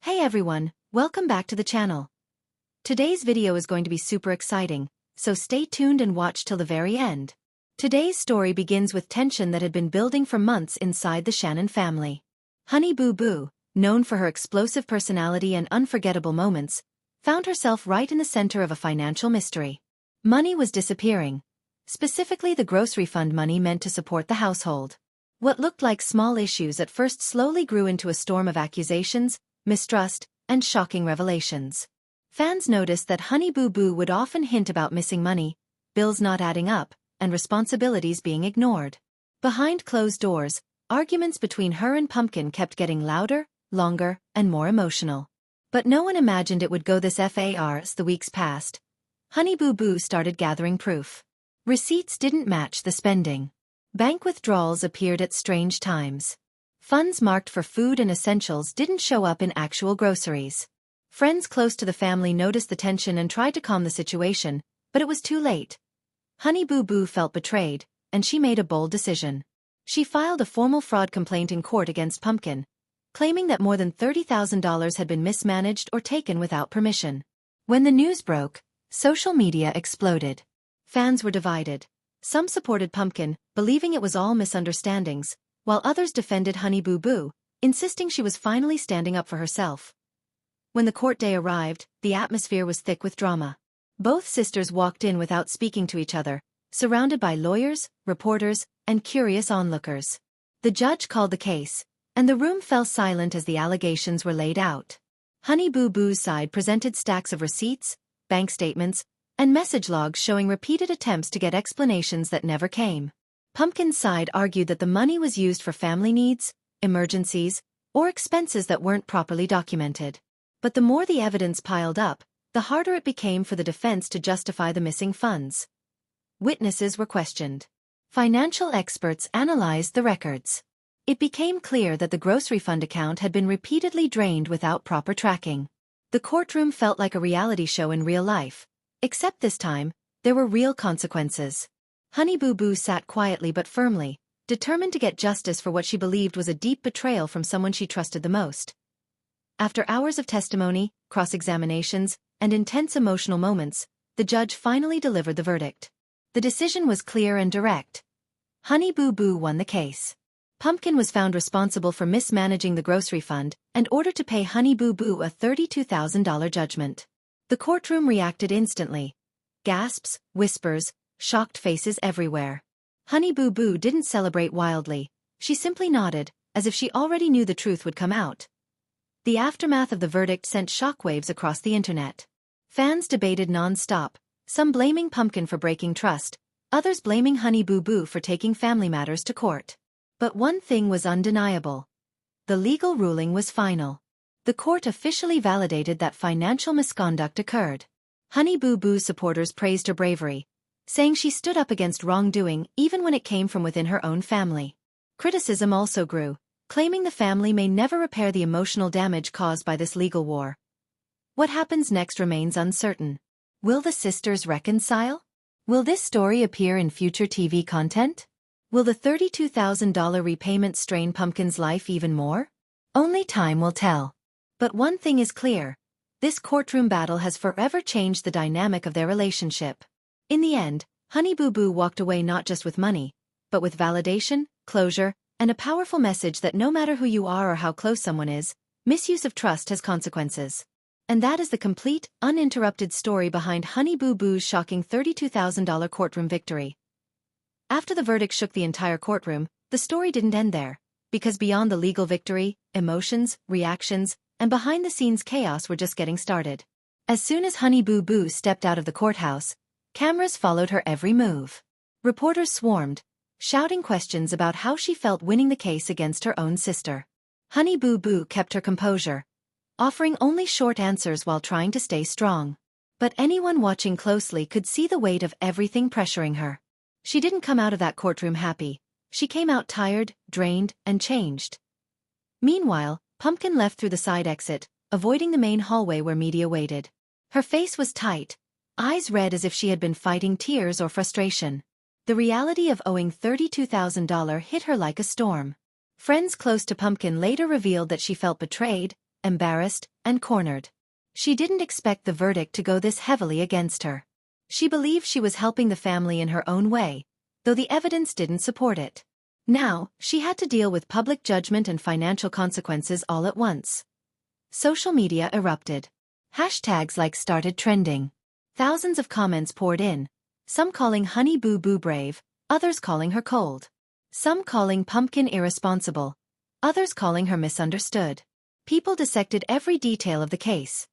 Hey everyone, welcome back to the channel. Today's video is going to be super exciting, so stay tuned and watch till the very end. Today's story begins with tension that had been building for months inside the Shannon family. Honey Boo Boo, known for her explosive personality and unforgettable moments, found herself right in the center of a financial mystery. Money was disappearing, specifically the grocery fund money meant to support the household. What looked like small issues at first slowly grew into a storm of accusations, mistrust, and shocking revelations. Fans noticed that Honey Boo Boo would often hint about missing money, bills not adding up, and responsibilities being ignored. Behind closed doors, arguments between her and Pumpkin kept getting louder, longer, and more emotional. But no one imagined it would go this far. As the weeks passed, Honey Boo Boo started gathering proof. Receipts didn't match the spending. Bank withdrawals appeared at strange times. Funds marked for food and essentials didn't show up in actual groceries. Friends close to the family noticed the tension and tried to calm the situation, but it was too late. Honey Boo Boo felt betrayed, and she made a bold decision. She filed a formal fraud complaint in court against Pumpkin, claiming that more than $30,000 had been mismanaged or taken without permission. When the news broke, social media exploded. Fans were divided. Some supported Pumpkin, believing it was all misunderstandings, while others defended Honey Boo Boo, insisting she was finally standing up for herself. When the court day arrived, the atmosphere was thick with drama. Both sisters walked in without speaking to each other, surrounded by lawyers, reporters, and curious onlookers. The judge called the case, and the room fell silent as the allegations were laid out. Honey Boo Boo's side presented stacks of receipts, bank statements, and message logs showing repeated attempts to get explanations that never came. Pumpkin's side argued that the money was used for family needs, emergencies, or expenses that weren't properly documented. But the more the evidence piled up, the harder it became for the defense to justify the missing funds. Witnesses were questioned. Financial experts analyzed the records. It became clear that the grocery fund account had been repeatedly drained without proper tracking. The courtroom felt like a reality show in real life, except this time, there were real consequences. Honey Boo Boo sat quietly but firmly, determined to get justice for what she believed was a deep betrayal from someone she trusted the most. After hours of testimony, cross-examinations, and intense emotional moments, the judge finally delivered the verdict. The decision was clear and direct. Honey Boo Boo won the case. Pumpkin was found responsible for mismanaging the grocery fund and ordered to pay Honey Boo Boo a $32,000 judgment. The courtroom reacted instantly. Gasps, whispers, shocked faces everywhere. Honey Boo Boo didn't celebrate wildly. She simply nodded, as if she already knew the truth would come out. The aftermath of the verdict sent shockwaves across the internet. Fans debated non-stop, some blaming Pumpkin for breaking trust, others blaming Honey Boo Boo for taking family matters to court. But one thing was undeniable. The legal ruling was final. The court officially validated that financial misconduct occurred. Honey Boo Boo's supporters praised her bravery, saying she stood up against wrongdoing even when it came from within her own family. Criticism also grew, claiming the family may never repair the emotional damage caused by this legal war. What happens next remains uncertain. Will the sisters reconcile? Will this story appear in future TV content? Will the $32,000 repayment strain Pumpkin's life even more? Only time will tell. But one thing is clear. This courtroom battle has forever changed the dynamic of their relationship. In the end, Honey Boo Boo walked away not just with money, but with validation, closure, and a powerful message that no matter who you are or how close someone is, misuse of trust has consequences. And that is the complete, uninterrupted story behind Honey Boo Boo's shocking $32,000 courtroom victory. After the verdict shook the entire courtroom, the story didn't end there, because beyond the legal victory, emotions, reactions, and behind-the-scenes chaos were just getting started. As soon as Honey Boo Boo stepped out of the courthouse, cameras followed her every move. Reporters swarmed, shouting questions about how she felt winning the case against her own sister. Honey Boo Boo kept her composure, offering only short answers while trying to stay strong. But anyone watching closely could see the weight of everything pressuring her. She didn't come out of that courtroom happy. She came out tired, drained, and changed. Meanwhile, Pumpkin left through the side exit, avoiding the main hallway where media waited. Her face was tight, eyes red as if she had been fighting tears or frustration. The reality of owing $32,000 hit her like a storm. Friends close to Pumpkin later revealed that she felt betrayed, embarrassed, and cornered. She didn't expect the verdict to go this heavily against her. She believed she was helping the family in her own way, though the evidence didn't support it. Now, she had to deal with public judgment and financial consequences all at once. Social media erupted. Hashtags like started trending. Thousands of comments poured in, some calling Honey Boo Boo brave, others calling her cold. Some calling Pumpkin irresponsible, others calling her misunderstood. People dissected every detail of the case.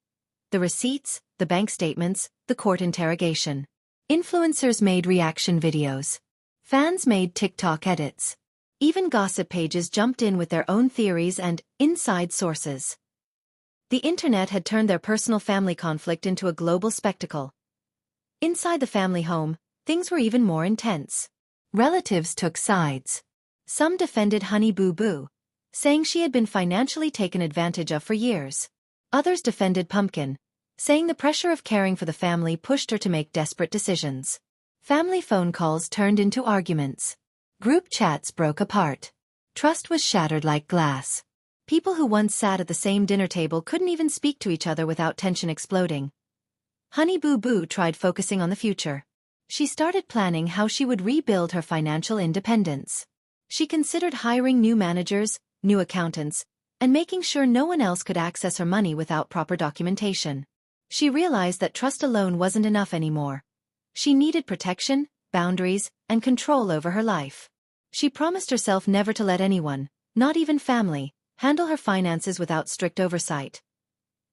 The receipts, the bank statements, the court interrogation. Influencers made reaction videos. Fans made TikTok edits. Even gossip pages jumped in with their own theories and inside sources. The internet had turned their personal family conflict into a global spectacle. Inside the family home, things were even more intense. Relatives took sides. Some defended Honey Boo Boo, saying she had been financially taken advantage of for years. Others defended Pumpkin, saying the pressure of caring for the family pushed her to make desperate decisions. Family phone calls turned into arguments. Group chats broke apart. Trust was shattered like glass. People who once sat at the same dinner table couldn't even speak to each other without tension exploding. Honey Boo Boo tried focusing on the future. She started planning how she would rebuild her financial independence. She considered hiring new managers, new accountants, and making sure no one else could access her money without proper documentation. She realized that trust alone wasn't enough anymore. She needed protection, boundaries, and control over her life. She promised herself never to let anyone, not even family, handle her finances without strict oversight.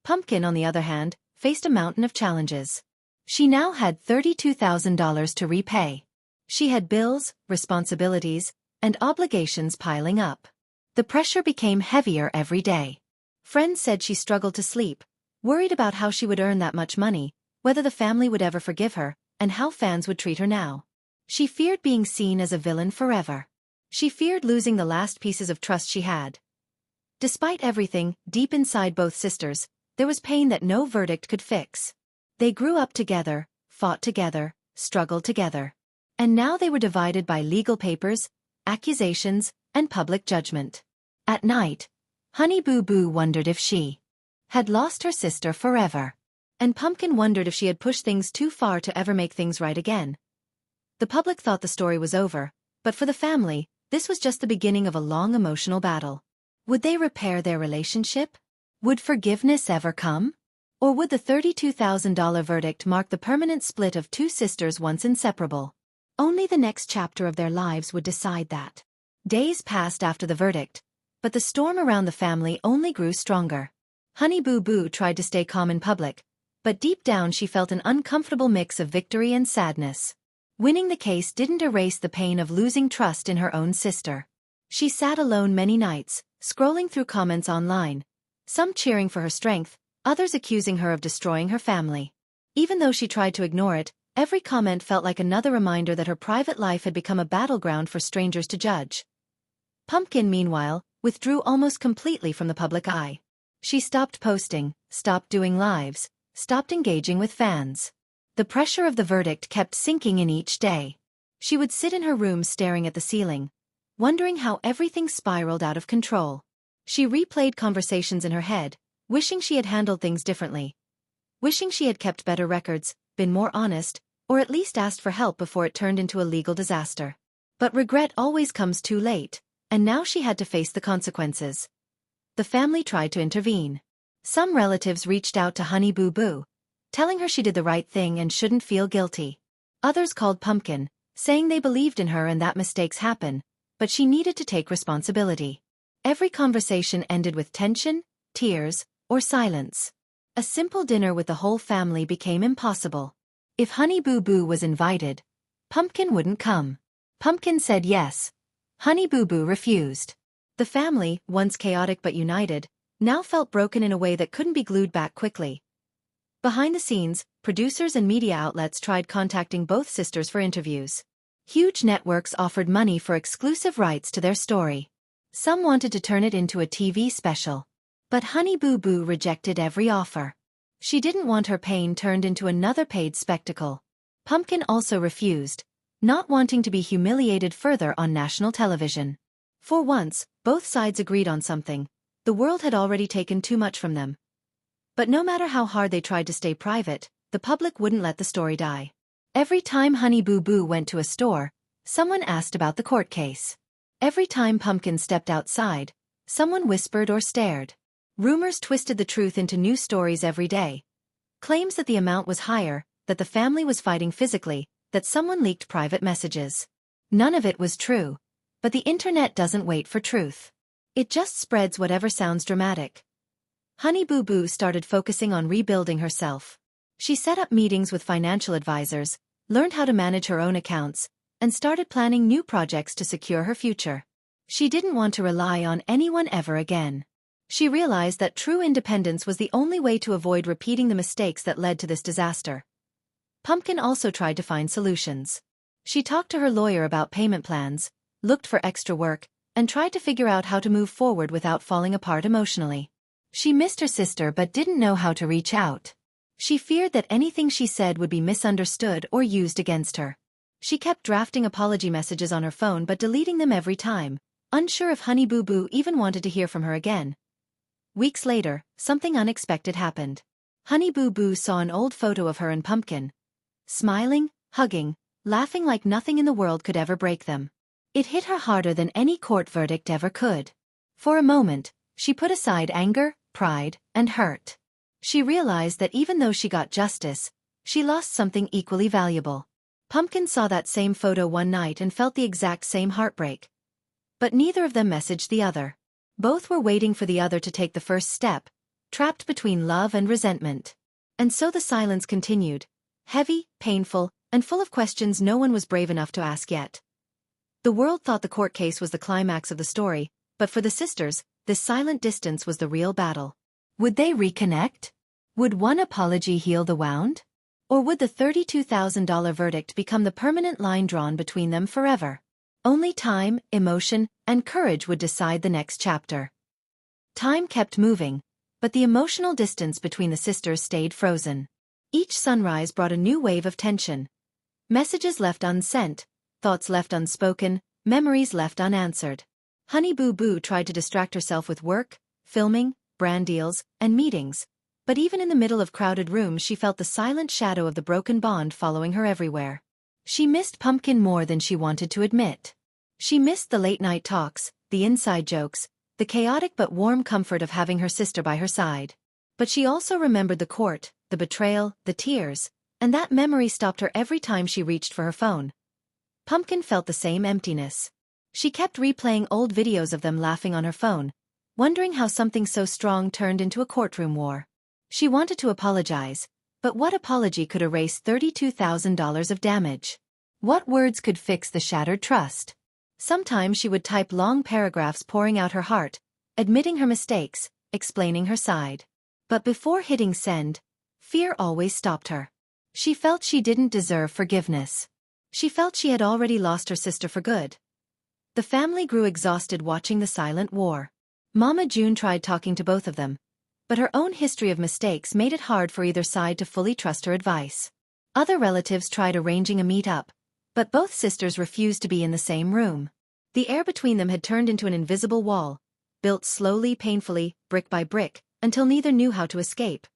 Pumpkin, on the other hand, faced a mountain of challenges. She now had $32,000 to repay. She had bills, responsibilities, and obligations piling up. The pressure became heavier every day. Friends said she struggled to sleep, worried about how she would earn that much money, whether the family would ever forgive her, and how fans would treat her now. She feared being seen as a villain forever. She feared losing the last pieces of trust she had. Despite everything, deep inside both sisters, there was pain that no verdict could fix. They grew up together, fought together, struggled together. And now they were divided by legal papers, accusations, and public judgment. At night, Honey Boo Boo wondered if she had lost her sister forever. And Pumpkin wondered if she had pushed things too far to ever make things right again. The public thought the story was over, but for the family, this was just the beginning of a long emotional battle. Would they repair their relationship? Would forgiveness ever come? Or would the $32,000 verdict mark the permanent split of two sisters once inseparable? Only the next chapter of their lives would decide that. Days passed after the verdict, but the storm around the family only grew stronger. Honey Boo Boo tried to stay calm in public, but deep down she felt an uncomfortable mix of victory and sadness. Winning the case didn't erase the pain of losing trust in her own sister. She sat alone many nights, scrolling through comments online, some cheering for her strength, others accusing her of destroying her family. Even though she tried to ignore it, every comment felt like another reminder that her private life had become a battleground for strangers to judge. Pumpkin, meanwhile, withdrew almost completely from the public eye. She stopped posting, stopped doing lives, stopped engaging with fans. The pressure of the verdict kept sinking in each day. She would sit in her room staring at the ceiling, wondering how everything spiraled out of control. She replayed conversations in her head, wishing she had handled things differently. Wishing she had kept better records, been more honest, or at least asked for help before it turned into a legal disaster. But regret always comes too late, and now she had to face the consequences. The family tried to intervene. Some relatives reached out to Honey Boo Boo, telling her she did the right thing and shouldn't feel guilty. Others called Pumpkin, saying they believed in her and that mistakes happen, but she needed to take responsibility. Every conversation ended with tension, tears, or silence. A simple dinner with the whole family became impossible. If Honey Boo Boo was invited, Pumpkin wouldn't come. Pumpkin said yes. Honey Boo Boo refused. The family, once chaotic but united, now felt broken in a way that couldn't be glued back quickly. Behind the scenes, producers and media outlets tried contacting both sisters for interviews. Huge networks offered money for exclusive rights to their story. Some wanted to turn it into a TV special. But Honey Boo Boo rejected every offer. She didn't want her pain turned into another paid spectacle. Pumpkin also refused, not wanting to be humiliated further on national television. For once, both sides agreed on something. The world had already taken too much from them. But no matter how hard they tried to stay private, the public wouldn't let the story die. Every time Honey Boo Boo went to a store, someone asked about the court case. Every time Pumpkin stepped outside, someone whispered or stared. Rumors twisted the truth into new stories every day. Claims that the amount was higher, that the family was fighting physically, that someone leaked private messages. None of it was true. But the internet doesn't wait for truth. It just spreads whatever sounds dramatic. Honey Boo Boo started focusing on rebuilding herself. She set up meetings with financial advisors, learned how to manage her own accounts, and started planning new projects to secure her future. She didn't want to rely on anyone ever again. She realized that true independence was the only way to avoid repeating the mistakes that led to this disaster. Pumpkin also tried to find solutions. She talked to her lawyer about payment plans, looked for extra work, and tried to figure out how to move forward without falling apart emotionally. She missed her sister but didn't know how to reach out. She feared that anything she said would be misunderstood or used against her. She kept drafting apology messages on her phone but deleting them every time, unsure if Honey Boo Boo even wanted to hear from her again. Weeks later, something unexpected happened. Honey Boo Boo saw an old photo of her and Pumpkin, smiling, hugging, laughing like nothing in the world could ever break them. It hit her harder than any court verdict ever could. For a moment, she put aside anger, pride, and hurt. She realized that even though she got justice, she lost something equally valuable. Pumpkin saw that same photo one night and felt the exact same heartbreak. But neither of them messaged the other. Both were waiting for the other to take the first step, trapped between love and resentment. And so the silence continued, heavy, painful, and full of questions no one was brave enough to ask yet. The world thought the court case was the climax of the story, but for the sisters, this silent distance was the real battle. Would they reconnect? Would one apology heal the wound? Or would the $32,000 verdict become the permanent line drawn between them forever? Only time, emotion, and courage would decide the next chapter. Time kept moving, but the emotional distance between the sisters stayed frozen. Each sunrise brought a new wave of tension. Messages left unsent, thoughts left unspoken, memories left unanswered. Honey Boo Boo tried to distract herself with work, filming, brand deals, and meetings, but even in the middle of crowded rooms she felt the silent shadow of the broken bond following her everywhere. She missed Pumpkin more than she wanted to admit. She missed the late-night talks, the inside jokes, the chaotic but warm comfort of having her sister by her side. But she also remembered the court, the betrayal, the tears, and that memory stopped her every time she reached for her phone. Pumpkin felt the same emptiness. She kept replaying old videos of them laughing on her phone, wondering how something so strong turned into a courtroom war. She wanted to apologize, but what apology could erase $32,000 of damage? What words could fix the shattered trust? Sometimes she would type long paragraphs pouring out her heart, admitting her mistakes, explaining her side. But before hitting send, fear always stopped her. She felt she didn't deserve forgiveness. She felt she had already lost her sister for good. The family grew exhausted watching the silent war. Mama June tried talking to both of them, but her own history of mistakes made it hard for either side to fully trust her advice. Other relatives tried arranging a meet-up, but both sisters refused to be in the same room. The air between them had turned into an invisible wall, built slowly, painfully, brick by brick, until neither knew how to escape.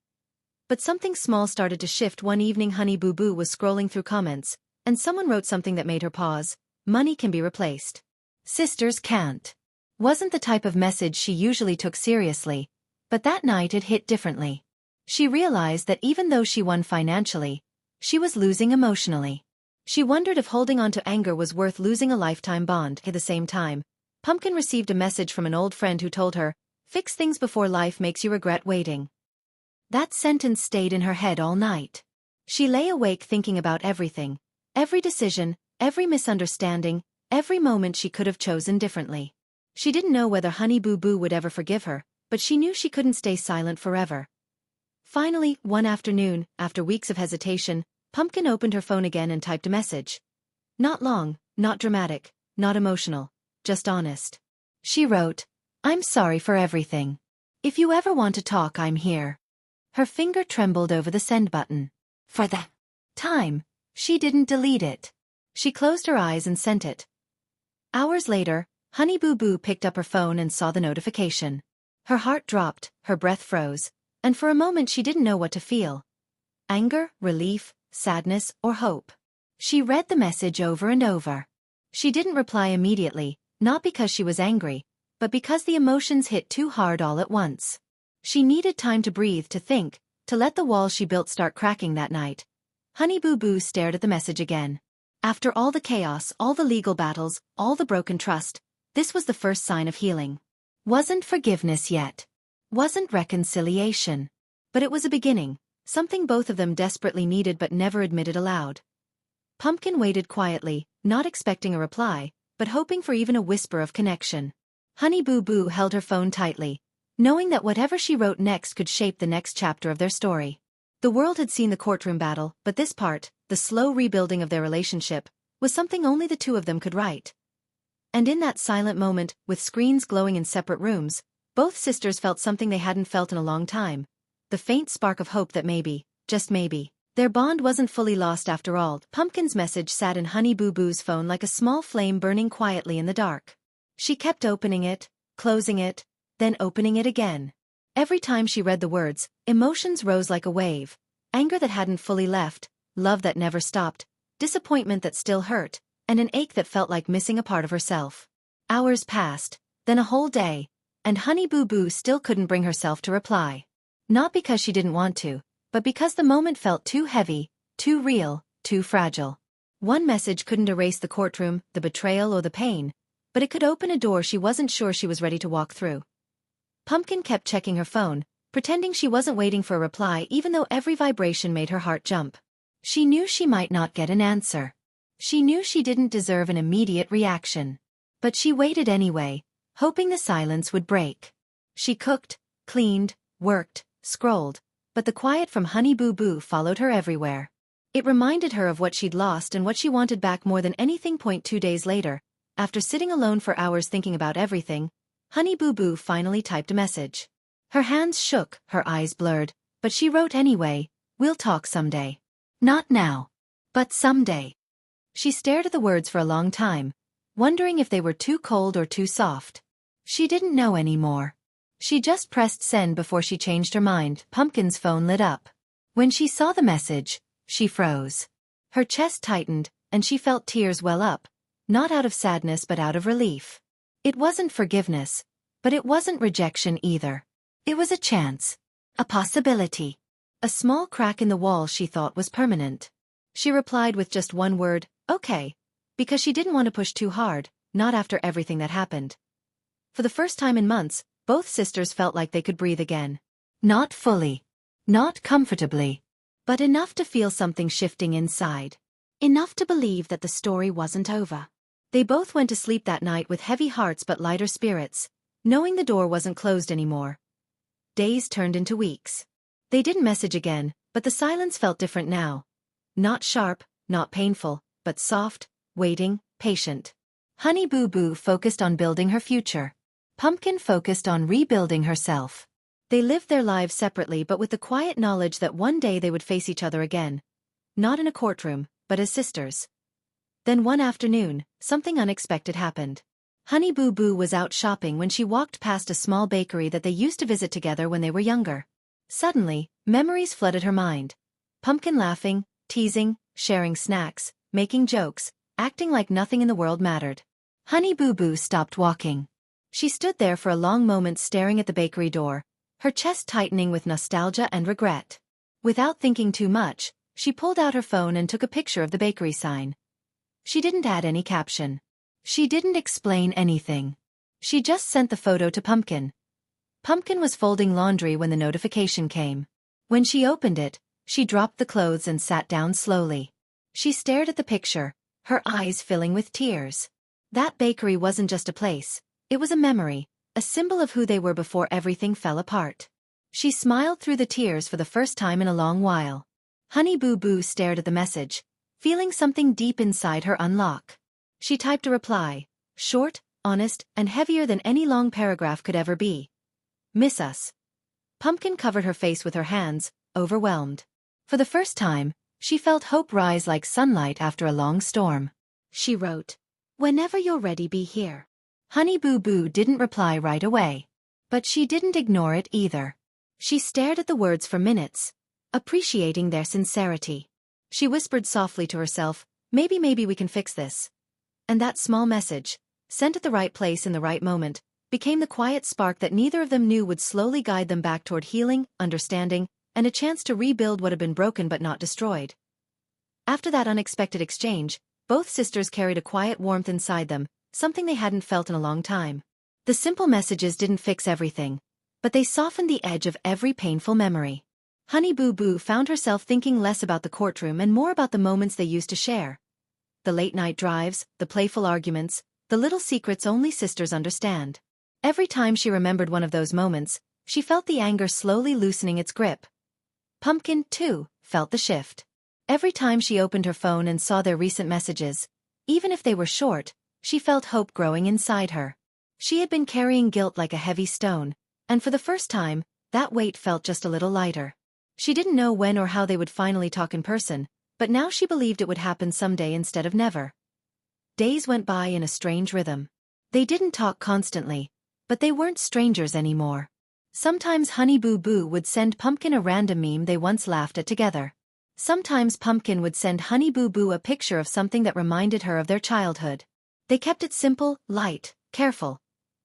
But something small started to shift one evening. Honey Boo Boo was scrolling through comments, and someone wrote something that made her pause. Money can be replaced. Sisters can't. Wasn't the type of message she usually took seriously, but that night it hit differently. She realized that even though she won financially, she was losing emotionally. She wondered if holding on to anger was worth losing a lifetime bond. At the same time, Pumpkin received a message from an old friend who told her, "Fix things before life makes you regret waiting." That sentence stayed in her head all night. She lay awake thinking about everything, every decision, every misunderstanding, every moment she could have chosen differently. She didn't know whether Honey Boo Boo would ever forgive her, but she knew she couldn't stay silent forever. Finally, one afternoon, after weeks of hesitation, Pumpkin opened her phone again and typed a message. Not long, not dramatic, not emotional, just honest. She wrote, "I'm sorry for everything. If you ever want to talk, I'm here." Her finger trembled over the send button. For the time, she didn't delete it. She closed her eyes and sent it. Hours later, Honey Boo Boo picked up her phone and saw the notification. Her heart dropped, her breath froze, and for a moment she didn't know what to feel. Anger, relief, sadness, or hope. She read the message over and over. She didn't reply immediately, not because she was angry, but because the emotions hit too hard all at once. She needed time to breathe, to think, to let the walls she built start cracking that night. Honey Boo Boo stared at the message again. After all the chaos, all the legal battles, all the broken trust, this was the first sign of healing. Wasn't forgiveness yet. Wasn't reconciliation. But it was a beginning, something both of them desperately needed but never admitted aloud. Pumpkin waited quietly, not expecting a reply, but hoping for even a whisper of connection. Honey Boo Boo held her phone tightly, knowing that whatever she wrote next could shape the next chapter of their story. The world had seen the courtroom battle, but this part, the slow rebuilding of their relationship, was something only the two of them could write. And in that silent moment, with screens glowing in separate rooms, both sisters felt something they hadn't felt in a long time. The faint spark of hope that maybe, just maybe, their bond wasn't fully lost after all. Pumpkin's message sat in Honey Boo Boo's phone like a small flame burning quietly in the dark. She kept opening it, closing it, then opening it again. Every time she read the words, emotions rose like a wave. Anger that hadn't fully left, love that never stopped, disappointment that still hurt, and an ache that felt like missing a part of herself. Hours passed, then a whole day, and Honey Boo Boo still couldn't bring herself to reply. Not because she didn't want to, but because the moment felt too heavy, too real, too fragile. One message couldn't erase the courtroom, the betrayal or the pain, but it could open a door she wasn't sure she was ready to walk through. Pumpkin kept checking her phone, pretending she wasn't waiting for a reply even though every vibration made her heart jump. She knew she might not get an answer. She knew she didn't deserve an immediate reaction. But she waited anyway, hoping the silence would break. She cooked, cleaned, worked, scrolled, but the quiet from Honey Boo Boo followed her everywhere. It reminded her of what she'd lost and what she wanted back more than anything. 2 days later, after sitting alone for hours thinking about everything, Honey Boo Boo finally typed a message. Her hands shook, her eyes blurred, but she wrote anyway, "We'll talk someday. Not now. But someday." She stared at the words for a long time, wondering if they were too cold or too soft. She didn't know anymore. She just pressed send before she changed her mind. Pumpkin's phone lit up. When she saw the message, she froze. Her chest tightened, and she felt tears well up, not out of sadness but out of relief. It wasn't forgiveness, but it wasn't rejection either. It was a chance. A possibility. A small crack in the wall she thought was permanent. She replied with just one word, "Okay," because she didn't want to push too hard, not after everything that happened. For the first time in months, both sisters felt like they could breathe again. Not fully. Not comfortably. But enough to feel something shifting inside. Enough to believe that the story wasn't over. They both went to sleep that night with heavy hearts but lighter spirits, knowing the door wasn't closed anymore. Days turned into weeks. They didn't message again, but the silence felt different now. Not sharp, not painful, but soft, waiting, patient. Honey Boo Boo focused on building her future. Pumpkin focused on rebuilding herself. They lived their lives separately but with the quiet knowledge that one day they would face each other again. Not in a courtroom, but as sisters. Then one afternoon, something unexpected happened. Honey Boo Boo was out shopping when she walked past a small bakery that they used to visit together when they were younger. Suddenly, memories flooded her mind. Pumpkin laughing, teasing, sharing snacks, making jokes, acting like nothing in the world mattered. Honey Boo Boo stopped walking. She stood there for a long moment staring at the bakery door, her chest tightening with nostalgia and regret. Without thinking too much, she pulled out her phone and took a picture of the bakery sign. She didn't add any caption. She didn't explain anything. She just sent the photo to Pumpkin. Pumpkin was folding laundry when the notification came. When she opened it, she dropped the clothes and sat down slowly. She stared at the picture, her eyes filling with tears. That bakery wasn't just a place, it was a memory, a symbol of who they were before everything fell apart. She smiled through the tears for the first time in a long while. Honey Boo Boo stared at the message, feeling something deep inside her unlock. She typed a reply, short, honest, and heavier than any long paragraph could ever be. "Miss us." Pumpkin covered her face with her hands, overwhelmed. For the first time, she felt hope rise like sunlight after a long storm. She wrote, "Whenever you're ready, be here." Honey Boo Boo didn't reply right away. But she didn't ignore it either. She stared at the words for minutes, appreciating their sincerity. She whispered softly to herself, maybe we can fix this. And that small message, sent at the right place in the right moment, became the quiet spark that neither of them knew would slowly guide them back toward healing, understanding, and a chance to rebuild what had been broken but not destroyed. After that unexpected exchange, both sisters carried a quiet warmth inside them, something they hadn't felt in a long time. The simple messages didn't fix everything, but they softened the edge of every painful memory. Honey Boo Boo found herself thinking less about the courtroom and more about the moments they used to share. The late-night drives, the playful arguments, the little secrets only sisters understand. Every time she remembered one of those moments, she felt the anger slowly loosening its grip. Pumpkin, too, felt the shift. Every time she opened her phone and saw their recent messages, even if they were short, she felt hope growing inside her. She had been carrying guilt like a heavy stone, and for the first time, that weight felt just a little lighter. She didn't know when or how they would finally talk in person, but now she believed it would happen someday instead of never. Days went by in a strange rhythm. They didn't talk constantly, but they weren't strangers anymore. Sometimes Honey Boo Boo would send Pumpkin a random meme they once laughed at together. Sometimes Pumpkin would send Honey Boo Boo a picture of something that reminded her of their childhood. They kept it simple, light, careful.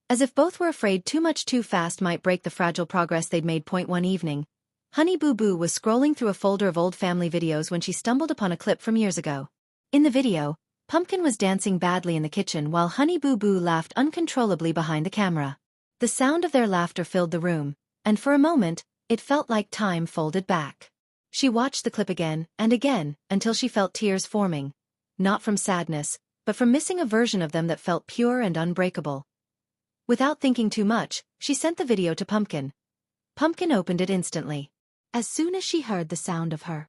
As if both were afraid too much too fast might break the fragile progress they'd made. One evening, Honey Boo Boo was scrolling through a folder of old family videos when she stumbled upon a clip from years ago. In the video, Pumpkin was dancing badly in the kitchen while Honey Boo Boo laughed uncontrollably behind the camera. The sound of their laughter filled the room, and for a moment, it felt like time folded back. She watched the clip again and again until she felt tears forming, not from sadness, but from missing a version of them that felt pure and unbreakable. Without thinking too much, she sent the video to Pumpkin. Pumpkin opened it instantly. As soon as she heard the sound of her